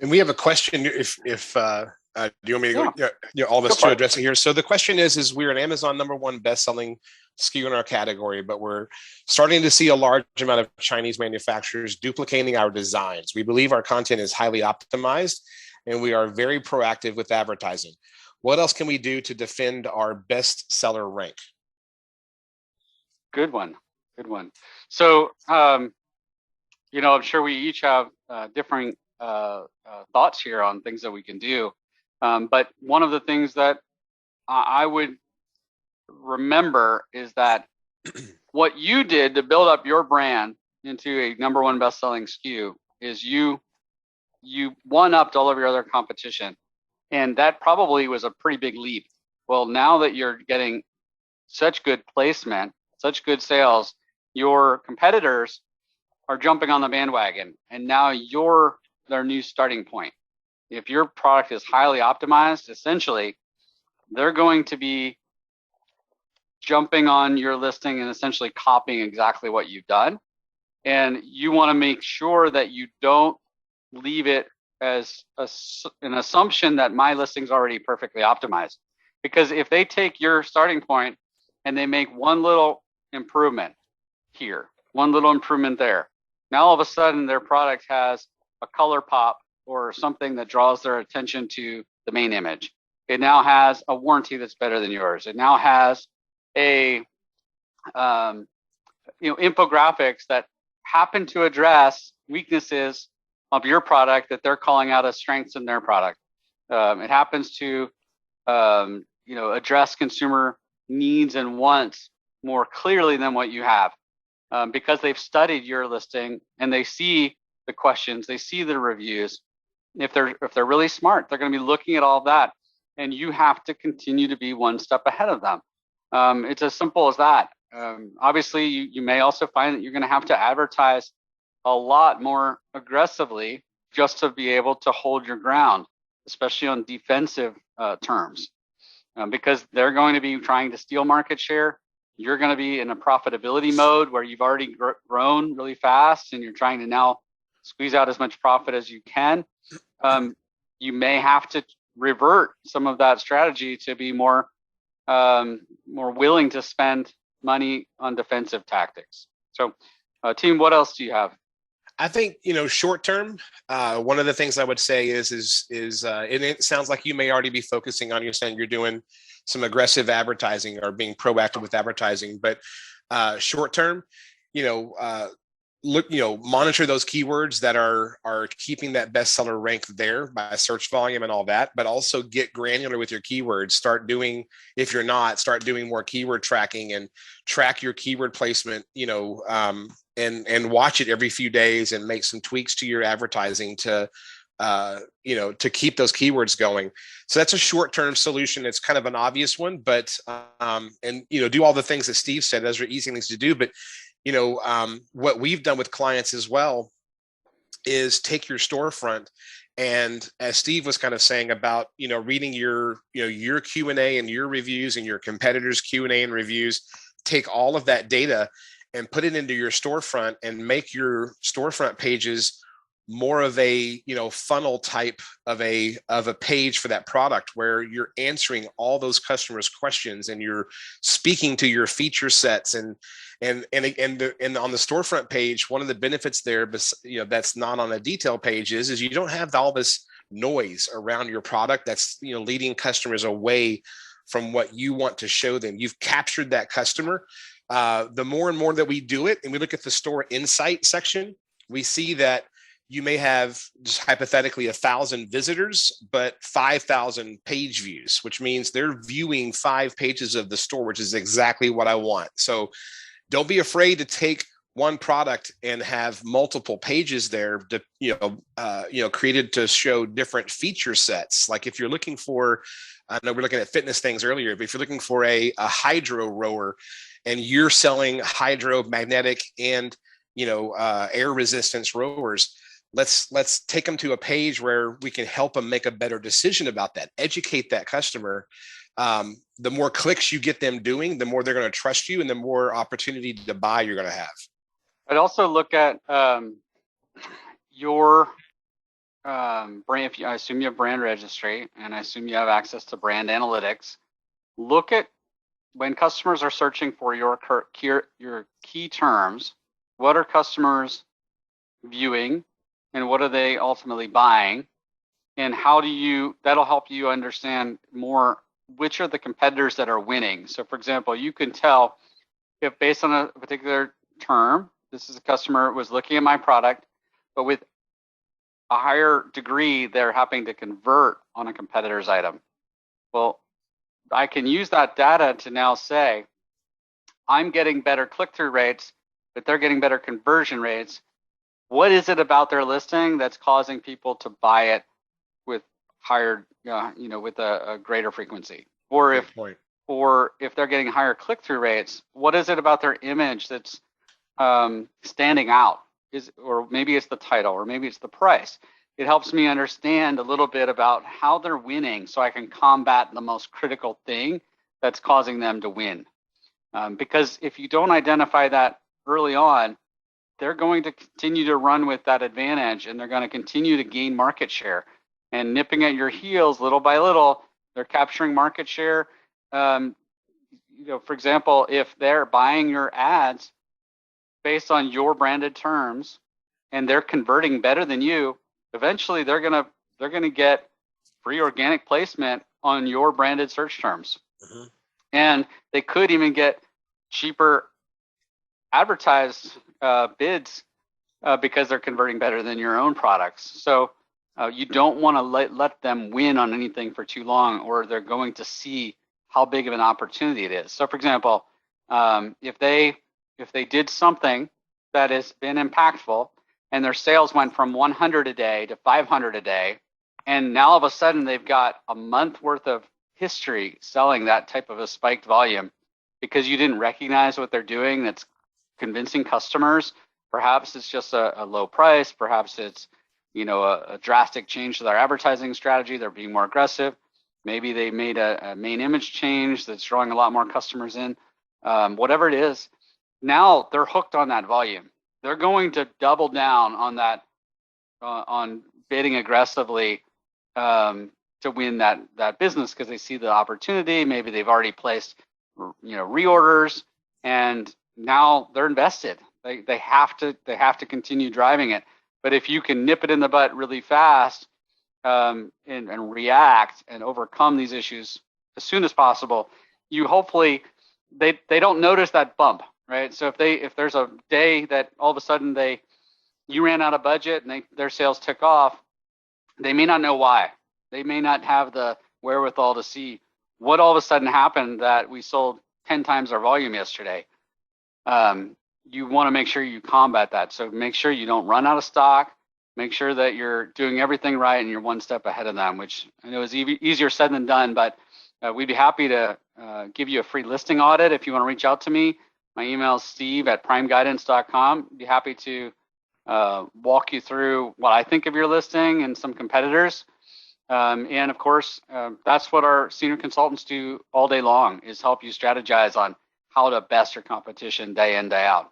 And we have a question. If do you want me to go? Yeah, all of us to address it here. So the question is we're an Amazon #1 best-selling SKU in our category, but we're starting to see a large amount of Chinese manufacturers duplicating our designs. We believe our content is highly optimized, and we are very proactive with advertising. What else can we do to defend our bestseller rank? Good one. Good one. So, I'm sure we each have differing thoughts here on things that we can do. But one of the things that I would remember is that what you did to build up your brand into a #1 best-selling SKU is you one-upped all of your other competition. And that probably was a pretty big leap. Well, now that you're getting such good placement, such good sales, your competitors are jumping on the bandwagon, and now you're their new starting point. If your product is highly optimized, essentially, they're going to be jumping on your listing and essentially copying exactly what you've done. And you want to make sure that you don't leave it as an assumption that my listing's already perfectly optimized. Because if they take your starting point and they make one little improvement here, one little improvement there, now all of a sudden their product has a color pop or something that draws their attention to the main image. It now has a warranty that's better than yours. It now has a infographics that happen to address weaknesses of your product that they're calling out as strengths in their product. It happens to address consumer needs and wants more clearly than what you have, because they've studied your listing and they see the questions, they see the reviews. If they're really smart, they're going to be looking at all that, and you have to continue to be one step ahead of them. It's as simple as that. Obviously, you may also find that you're going to have to advertise a lot more aggressively just to be able to hold your ground, especially on defensive terms, because they're going to be trying to steal market share. You're going to be in a profitability mode where you've already grown really fast and you're trying to now squeeze out as much profit as you can. You may have to revert some of that strategy to be more willing to spend money on defensive tactics. So, team, what else do you have? I think, short term, one of the things I would say is it sounds like you may already be focusing on, you're saying you're doing some aggressive advertising or being proactive with advertising, but short term, monitor those keywords that are keeping that bestseller rank there by search volume and all that, but also get granular with your keywords. Start doing more keyword tracking and track your keyword placement, and watch it every few days and make some tweaks to your advertising to keep those keywords going. So that's a short-term solution. It's kind of an obvious one, but do all the things that Steve said. Those are easy things to do, but what we've done with clients as well is take your storefront, and as Steve was kind of saying about, reading your Q&A and your reviews and your competitors' Q&A and reviews, take all of that data and put it into your storefront and make your storefront pages more of a funnel type of a page for that product, where you're answering all those customers' questions and you're speaking to your feature sets and on the storefront page. One of the benefits there, that's not on a detail page, is you don't have all this noise around your product that's leading customers away from what you want to show them. You've captured that customer. The more and more that we do it, and we look at the store insight section, we see that you may have, just hypothetically, 1,000 visitors, but 5,000 page views, which means they're viewing 5 pages of the store, which is exactly what I want. So don't be afraid to take one product and have multiple pages there to, created to show different feature sets. Like if you're looking for, I know we're looking at fitness things earlier, but if you're looking for a hydro rower and you're selling hydro, magnetic, and air resistance rowers, let's take them to a page where we can help them make a better decision about that, educate that customer. The more clicks you get them doing, the more they're going to trust you and the more opportunity to buy you're going to have. I'd also look at your I assume you have brand registry, and I assume you have access to brand analytics. Look at when customers are searching for your key terms, what are customers viewing and what are they ultimately buying? And that'll help you understand more which are the competitors that are winning. So for example, you can tell if based on a particular term, this is a customer was looking at my product, but with a higher degree, they're having to convert on a competitor's item. Well, I can use that data to now say, I'm getting better click-through rates, but they're getting better conversion rates. What is it about their listing that's causing people to buy it with higher, with a greater frequency? Or if they're getting higher click-through rates, what is it about their image that's standing out? Or maybe it's the title, or maybe it's the price. It helps me understand a little bit about how they're winning so I can combat the most critical thing that's causing them to win. Because if you don't identify that early on, they're going to continue to run with that advantage, and they're going to continue to gain market share. And nipping at your heels little by little, they're capturing market share. For example, if they're buying your ads based on your branded terms and they're converting better than you, eventually they're gonna get free organic placement on your branded search terms. Mm-hmm. And they could even get cheaper advertised bids because they're converting better than your own products. So you don't want to let them win on anything for too long, or they're going to see how big of an opportunity it is. So for example, if they did something that has been impactful and their sales went from 100 a day to 500 a day, and now all of a sudden they've got a month worth of history selling that type of a spiked volume because you didn't recognize what they're doing that's convincing customers. Perhaps it's just a low price. Perhaps it's a drastic change to their advertising strategy. They're being more aggressive. Maybe they made a main image change that's drawing a lot more customers in. Whatever it is, now they're hooked on that volume. They're going to double down on that, on bidding aggressively to win that business because they see the opportunity. Maybe they've already placed, reorders, and now they're invested. They have to continue driving it. But if you can nip it in the butt really fast and react and overcome these issues as soon as possible, you hopefully they don't notice that bump, right? So if there's a day that all of a sudden you ran out of budget and their sales took off, they may not know why. They may not have the wherewithal to see what all of a sudden happened that we sold 10 times our volume yesterday. You want to make sure you combat that. So make sure you don't run out of stock. Make sure that you're doing everything right and you're one step ahead of them, which I know is easier said than done, but we'd be happy to give you a free listing audit if you want to reach out to me. My email is steve@primeguidance.com. Be happy to walk you through what I think of your listing and some competitors. And of course, that's what our senior consultants do all day long, is help you strategize on how to best your competition day in, day out.